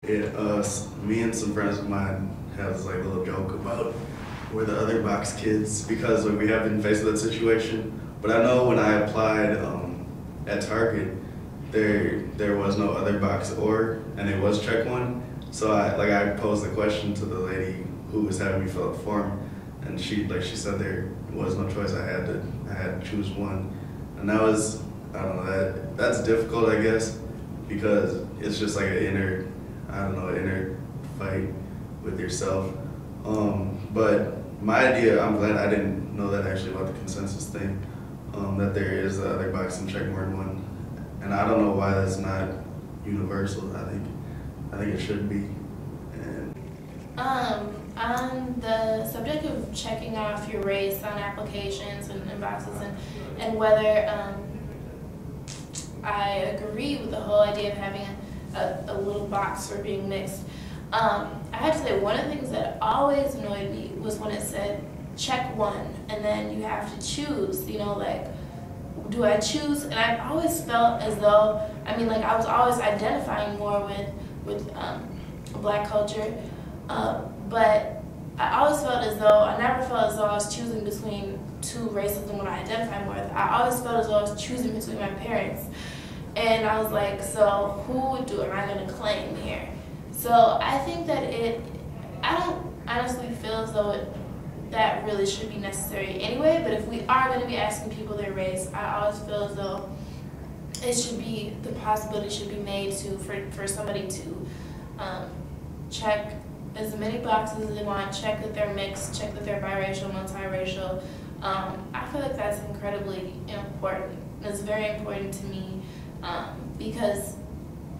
Me and some friends of mine have like a little joke about we're the other box kids because like, we have been faced with that situation. But I know when I applied at Target, there was no other box and it was check one. So I posed the question to the lady who was having me fill out the form, and she said there was no choice. I had to choose one, and that was, I don't know, that's difficult, I guess, because it's just like an inner fight with yourself. But my idea, I'm glad I didn't know that actually about the consensus thing, that there is the other box and check more than one. And I don't know why that's not universal. I think it should be. And on the subject of checking off your race on applications and boxes and whether I agree with the whole idea of having a little box for being mixed. I have to say, one of the things that always annoyed me was when it said check one and then you have to choose, like, do I choose? And I always felt as though, I was always identifying more with Black culture, but I always felt as though, I never felt as though I was choosing between two races and what I identify more with. I always felt as though I was choosing between my parents. And I was like, so who am I going to claim here? So I think that I don't honestly feel as though that really should be necessary anyway, but if we are going to be asking people their race, I always feel as though the possibility should be made for somebody to check as many boxes as they want, check that they're mixed, check that they're biracial, multiracial. I feel like that's incredibly important. It's very important to me because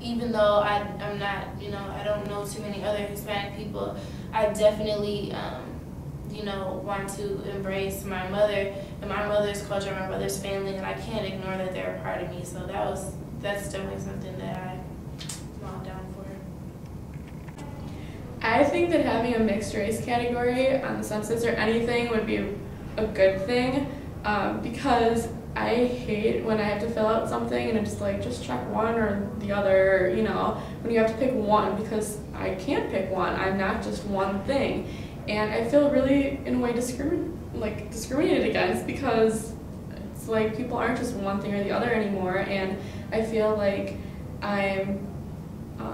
even though I'm not, I don't know too many other Hispanic people, I definitely, want to embrace my mother and my mother's culture, my mother's family, and I can't ignore that they're a part of me. So that's definitely something that I'm down for. I think that having a mixed race category on the census or anything would be a good thing, because I hate when I have to fill out something and it's just check one or the other, when you have to pick one, because I can't pick one. I'm not just one thing. And I feel really, in a way, discriminated against, because it's like people aren't just one thing or the other anymore, and I feel like I'm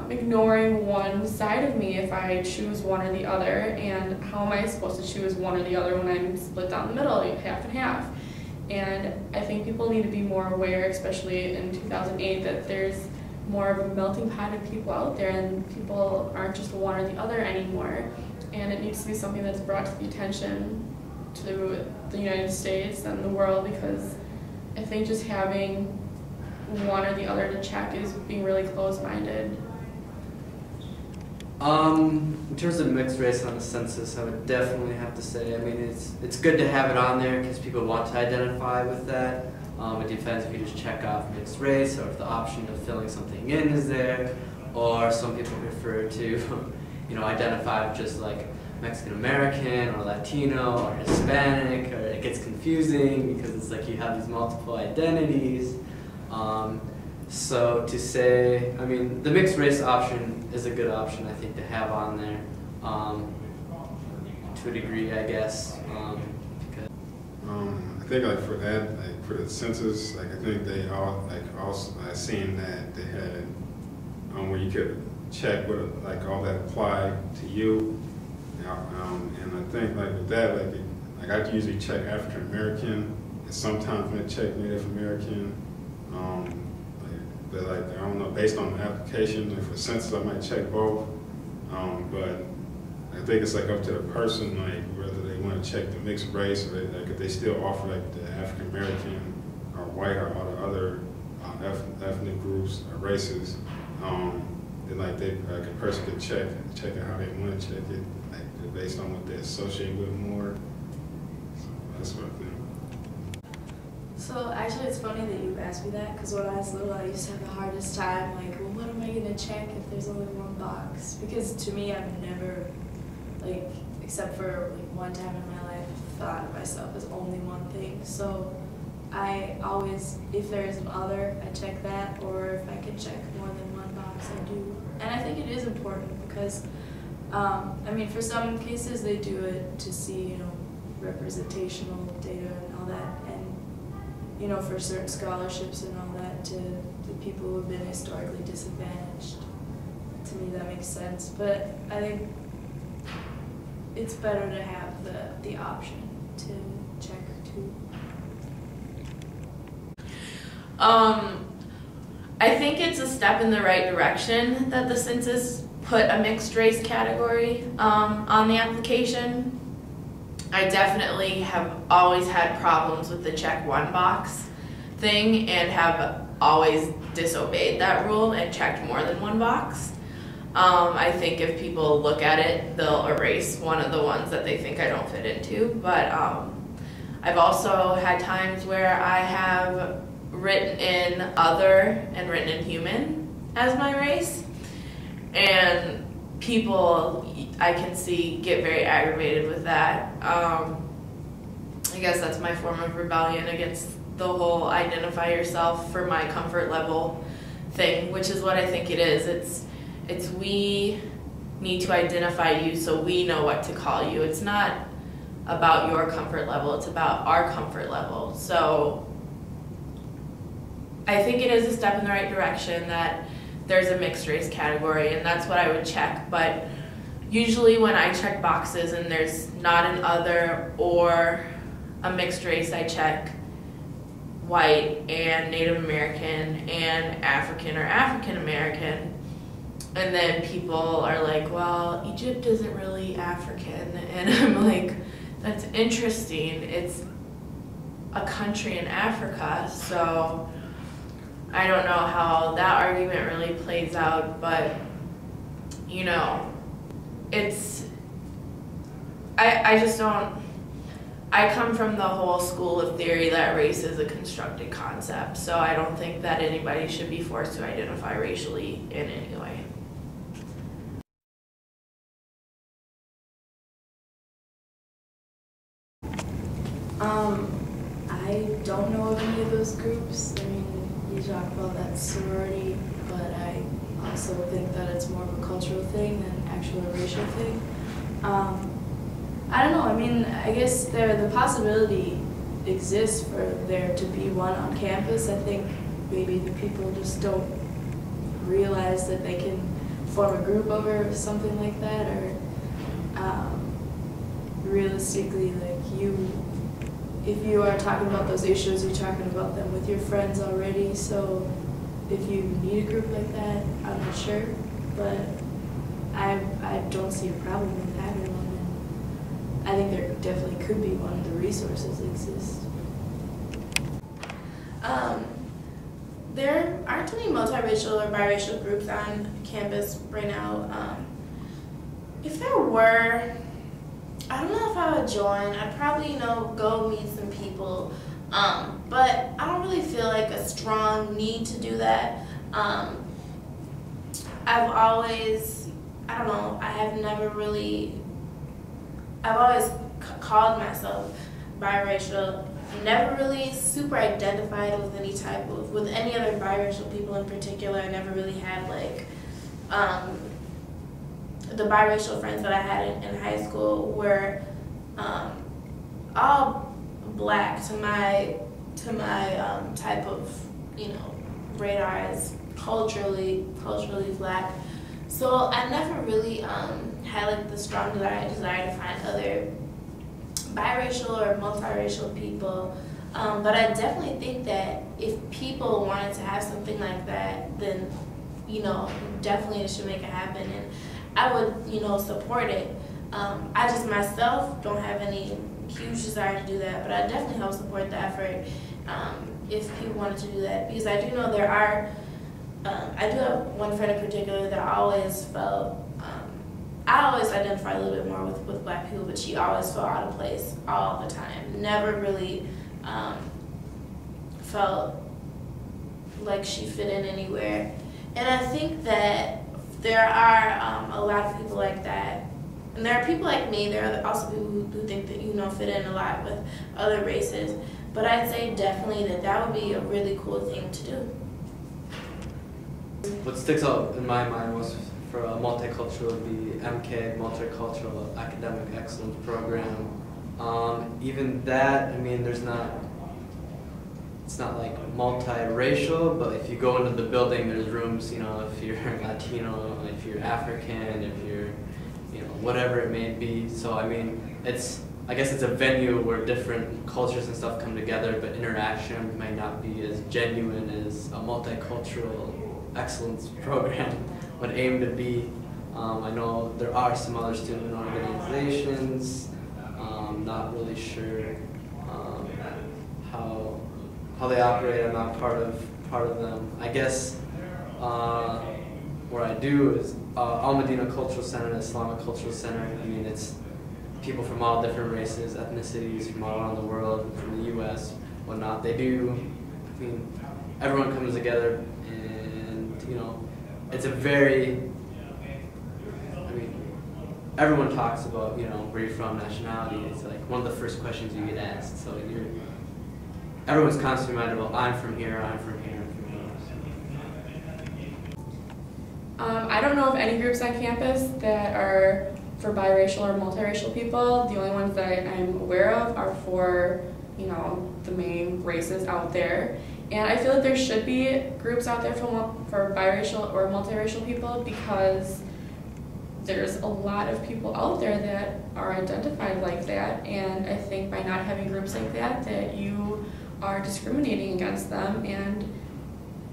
ignoring one side of me if I choose one or the other, and how am I supposed to choose one or the other when I'm split down the middle, half and half? And I think people need to be more aware, especially in 2008, that there's more of a melting pot of people out there, and people aren't just one or the other anymore. And it needs to be something that's brought to the attention to the United States and the world, because I think just having one or the other to check is being really closed-minded. In terms of mixed race on the census, I would definitely have to say, it's good to have it on there because people want to identify with that. It depends if you just check off mixed race, or if the option of filling something in is there, or some people prefer to identify with just like Mexican American or Latino or Hispanic, or it gets confusing because it's like you have these multiple identities. So to say, the mixed race option is a good option, I think, to have on there, to a degree, I guess. I think for that, for the census, I think they all also I seen that they had where you could check what all that applied to you, and I think with that, I usually check African American, and sometimes I check Native American. But I don't know, based on the application, and for census I might check both. But I think it's up to the person, whether they want to check the mixed race, or if they still offer the African American or white or all the other ethnic groups or races. Then a person could check it how they want to check it, based on what they associate with more. So that's what I think. So actually it's funny that you asked me that, because when I was little I used to have the hardest time, well, what am I going to check if there's only one box? Because to me, I've never, except for one time in my life, thought of myself as only one thing. So I always, if there's an other, I check that, or if I can check more than one box, box, I do. And I think it is important because, I mean, for some cases they do it to see, you know, representational data and all that, and, you know, for certain scholarships and all that to the people who have been historically disadvantaged. To me, that makes sense, but I think it's better to have the option to check too. I think it's a step in the right direction that the census put a mixed race category on the application. I definitely have always had problems with the check one box thing and have always disobeyed that rule and checked more than one box. I think if people look at it, they'll erase one of the ones that they think I don't fit into. But I've also had times where I have written in other and written in human as my race. And people, I can see, get very aggravated with that. I guess that's my form of rebellion against the whole identify yourself for my comfort level thing, which is what I think it is. It's we need to identify you so we know what to call you. It's not about your comfort level, it's about our comfort level. So I think it is a step in the right direction that there's a mixed race category, and that's what I would check. But usually when I check boxes and there's not an other or a mixed race, I check white and Native American and African or African American. And then people are like, well, Egypt isn't really African. And I'm like, that's interesting. It's a country in Africa, so I don't know how that argument really plays out, but, you know, I just don't, I come from the whole school of theory that race is a constructed concept, so I don't think that anybody should be forced to identify racially in any way. I don't know of any of those groups. I mean, you talk about that sorority, but I also think that it's more of a cultural thing than actually a racial thing. I don't know, I mean, I guess the possibility exists for there to be one on campus. I think maybe the people just don't realize that they can form a group over something like that, or realistically, like if you are talking about those issues, you're talking about them with your friends already, so if you need a group like that, I'm not sure, but I don't see a problem with having one, and I think there definitely could be one. The resources exist. There aren't any multiracial or biracial groups on campus right now. If there were, I don't know if I would join. I'd probably, go meet some people, but I don't really feel like a strong need to do that. I've always, I've always called myself biracial. Never really super identified with with any other biracial people in particular. I never really had the biracial friends that I had in high school were all black to my type of radar as culturally black. So I never really had the strong desire to find other biracial or multiracial people, but I definitely think that if people wanted to have something like that, then definitely it should make it happen, and I would support it. I just myself don't have any huge desire to do that, but I definitely help support the effort if people wanted to do that, because I do know there are. I do have one friend in particular that I always felt. I always identify a little bit more with black people, but she always felt out of place all the time. Never really felt like she fit in anywhere. And I think that there are a lot of people like that. And there are people like me. There are also people who think that fit in a lot with other races. But I'd say definitely that would be a really cool thing to do. What sticks out in my mind was for a multicultural would be MK, Multicultural Academic Excellence Program. Even that, I mean, it's not like multiracial, but if you go into the building, there's rooms, you know, if you're Latino, if you're African, if you're, you know, whatever it may be. So, I mean, I guess it's a venue where different cultures and stuff come together, but interaction might not be as genuine as a multicultural excellence program would aim to be. I know there are some other student organizations. Not really sure how they operate. I'm not part of them. I guess what I do is Al Medina Cultural Center and Islamic Cultural Center. I mean, it's people from all different races, ethnicities from all around the world, from the U.S., whatnot. They do. I mean, everyone comes together, and you know, it's a very. I mean, everyone talks about, you know, where you're from, nationality. It's like one of the first questions you get asked. So everyone's constantly reminded, well, I'm from here, I'm from here, I'm from here. I don't know of any groups on campus that are for biracial or multiracial people. The only ones that I'm aware of are for, you know, the main races out there. And I feel that there should be groups out there for biracial or multiracial people, because there's a lot of people out there that are identified like that, and I think by not having groups like that you are discriminating against them, and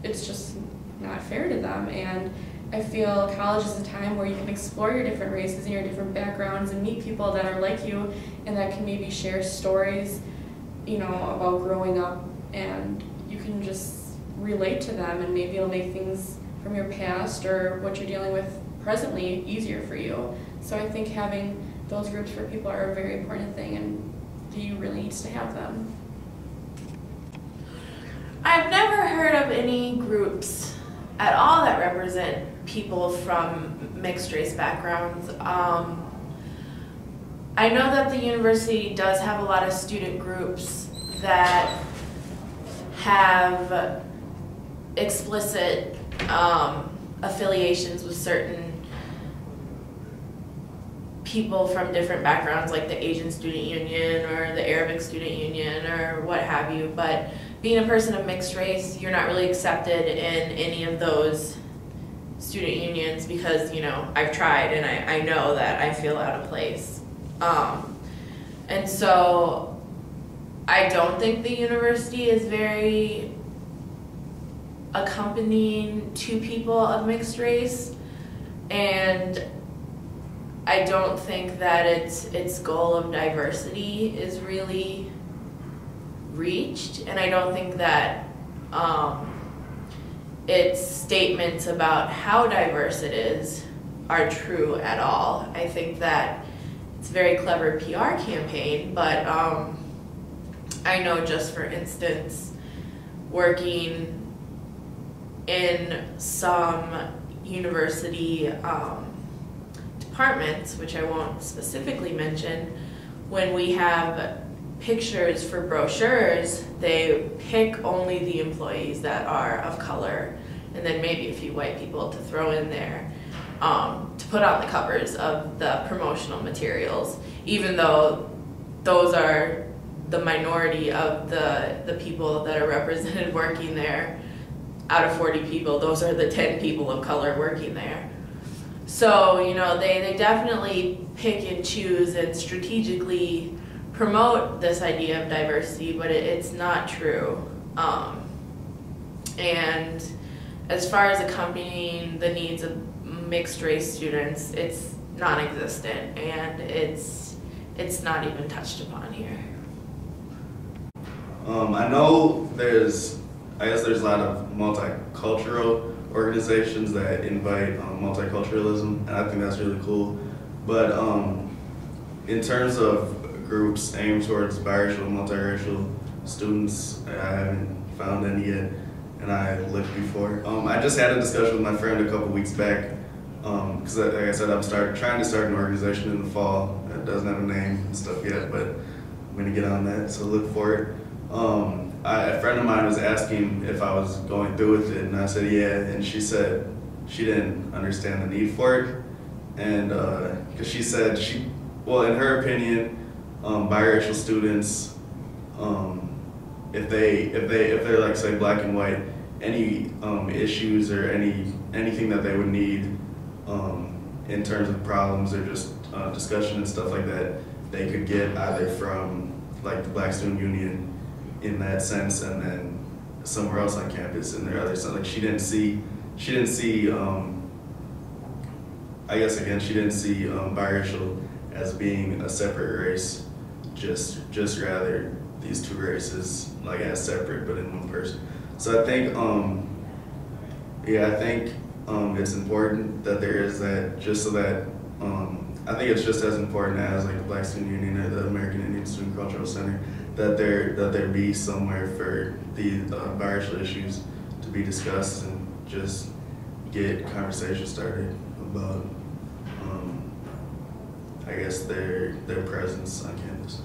it's just not fair to them. And I feel college is a time where you can explore your different races and your different backgrounds and meet people that are like you and that can maybe share stories, you know, about growing up, and you can just relate to them, and maybe it'll make things from your past or what you're dealing with presently easier for you. So I think having those groups for people are a very important thing, and you really needs to have them. I've never heard of any groups at all that represent people from mixed race backgrounds. I know that the university does have a lot of student groups that have explicit affiliations with certain people from different backgrounds, like the Asian Student Union or the Arabic Student Union or what have you. But being a person of mixed race, you're not really accepted in any of those student unions, because, you know, I've tried and I know that I feel out of place. And so I don't think the university is very accompanying to people of mixed race, and I don't think that its goal of diversity is really reached, and I don't think that its statements about how diverse it is are true at all. I think that it's a very clever PR campaign, but I know, just for instance, working in some university departments, which I won't specifically mention, when we have pictures for brochures, they pick only the employees that are of color, and then maybe a few white people to throw in there to put on the covers of the promotional materials, even though those are the minority of the people that are represented working there. Out of 40 people, those are the 10 people of color working there. So, you know, they definitely pick and choose and strategically promote this idea of diversity, but it's not true. And as far as accompanying the needs of mixed race students, it's non-existent, and it's not even touched upon here. I know there's a lot of multicultural organizations that invite multiculturalism, and I think that's really cool. But in terms of groups aimed towards biracial and multiracial students, I haven't found any yet, and I looked before. I just had a discussion with my friend a couple weeks back, because like I said, I'm trying to start an organization in the fall that doesn't have a name and stuff yet, but I'm gonna get on that, so look for it. a friend of mine was asking if I was going through with it, and I said yeah, and she said she didn't understand the need for it, and because she said well, in her opinion, biracial students, if they're like say black and white, any issues or anything that they would need in terms of problems or just discussion and stuff like that, they could get either from like the Black Student Union in that sense, and then somewhere else on campus in their other sense. Like she didn't see I guess again she didn't see biracial as being a separate race, just rather these two races like as separate but in one person. So I think it's important that there is that, just so that I think it's just as important as like the Black Student Union or the American Indian Student Cultural Center, that there be somewhere for the biracial issues to be discussed and just get conversation started about I guess their presence on campus.